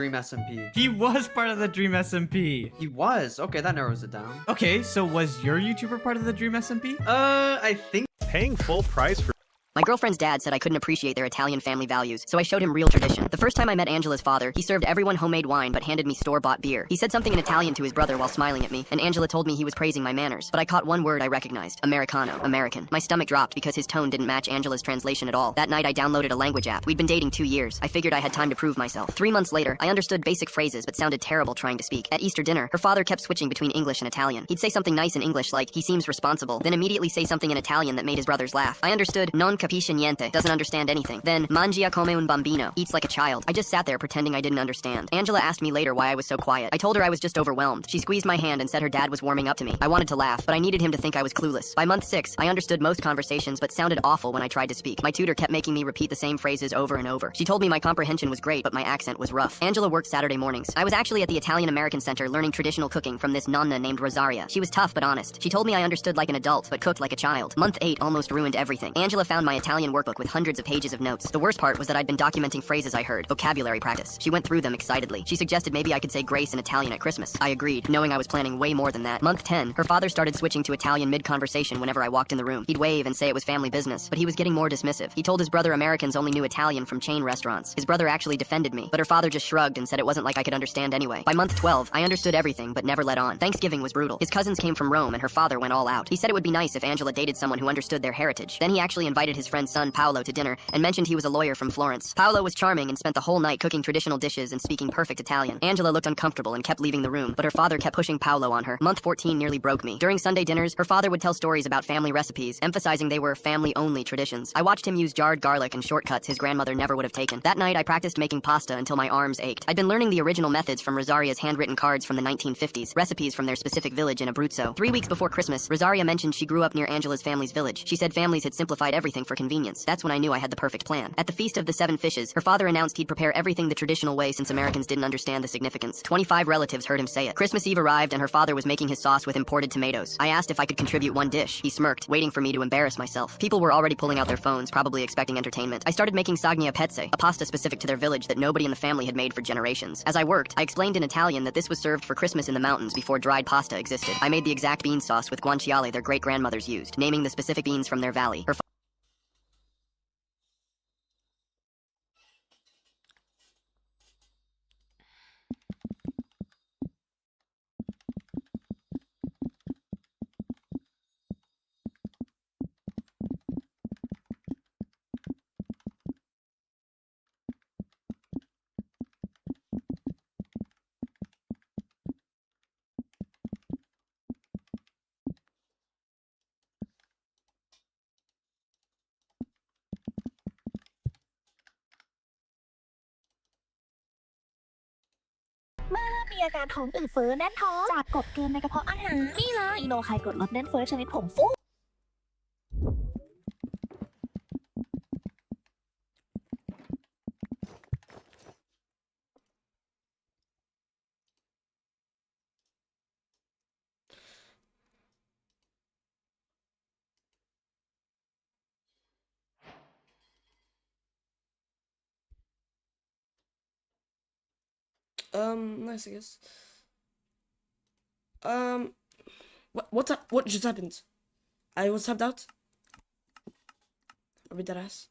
Dream SMP. He was part of the Dream SMP. He was. Okay, that narrows it down. Okay, so was your YouTuber part of the Dream SMP? I think Paying full price for My girlfriend's dad said I couldn't appreciate their Italian family values, so I showed him real tradition. The first time I met Angela's father, he served everyone homemade wine but handed me store-bought beer. He said something in Italian to his brother while smiling at me, and Angela told me he was praising my manners. But I caught one word I recognized. Americano. American. My stomach dropped because his tone didn't match Angela's translation at all. That night I downloaded a language app. We'd been dating 2 years. I figured I had time to prove myself. 3 months later, I understood basic phrases but sounded terrible trying to speak. At Easter dinner, her father kept switching between English and Italian. He'd say something nice in English like, he seems responsible, then immediately say something in Italian that made his brothers laugh. I understood, non capisce niente, doesn't understand anything. Then, mangia come un bambino, eats like a child. I just sat there pretending I didn't understand. Angela asked me later why I was so quiet. I told her I was just overwhelmed. She squeezed my hand and said her dad was warming up to me. I wanted to laugh, but I needed him to think I was clueless. By month 6, I understood most conversations but sounded awful when I tried to speak. My tutor kept making me repeat the same phrases over and over. She told me my comprehension was great, but my accent was rough. Angela worked Saturday mornings. I was actually at the Italian American Center learning traditional cooking from this nonna named Rosaria. She was tough but honest. She told me I understood like an adult, but cooked like a child. Month 8 almost ruined everything. Angela found my Italian workbook with hundreds of pages of notes. The worst part was that I'd been documenting phrases I heard, vocabulary practice. She went through them excitedly. She suggested maybe I could say grace in Italian at Christmas. I agreed, knowing I was planning way more than that. Month 10, her father started switching to Italian mid-conversation whenever I walked in the room. He'd wave and say it was family business, but he was getting more dismissive. He told his brother Americans only knew Italian from chain restaurants. His brother actually defended me, but her father just shrugged and said it wasn't like I could understand anyway. By month 12, I understood everything but never let on. Thanksgiving was brutal. His cousins came from Rome and her father went all out. He said it would be nice if Angela dated someone who understood their heritage. Then he actually invited his friend's son Paolo to dinner and mentioned he was a lawyer from Florence. Paolo was charming and spent the whole night cooking traditional dishes and speaking perfect Italian. Angela looked uncomfortable and kept leaving the room, but her father kept pushing Paolo on her. Month 14 nearly broke me. During Sunday dinners, her father would tell stories about family recipes, emphasizing they were family-only traditions. I watched him use jarred garlic and shortcuts his grandmother never would have taken. That night, I practiced making pasta until my arms ached. I'd been learning the original methods from Rosaria's handwritten cards from the 1950s, recipes from their specific village in Abruzzo. 3 weeks before Christmas, Rosaria mentioned she grew up near Angela's family's village. She said families had simplified everything for convenience. That's when I knew I had the perfect plan. At the Feast of the Seven Fishes, her father announced he'd prepare everything the traditional way since Americans didn't understand the significance. 25 relatives heard him say it. Christmas Eve arrived and her father was making his sauce with imported tomatoes. I asked if I could contribute one dish. He smirked, waiting for me to embarrass myself. People were already pulling out their phones, probably expecting entertainment. I started making sagnia pezze, a pasta specific to their village that nobody in the family had made for generations. As I worked, I explained in Italian that this was served for Christmas in the mountains before dried pasta existed. I made the exact bean sauce with guanciale their great-grandmothers used, naming the specific beans from their valley. Herเมื่อเริ่มมีอาการท้องอืดเฟ้อแน่นท้องจากกรดเกินในกระเพาะอาหารนี่เลยอิโนไคกดลดแน่นเฟ้อชนิดผงฟู Nice, I guess. What just happened? I was tapped out. Are we dead ass?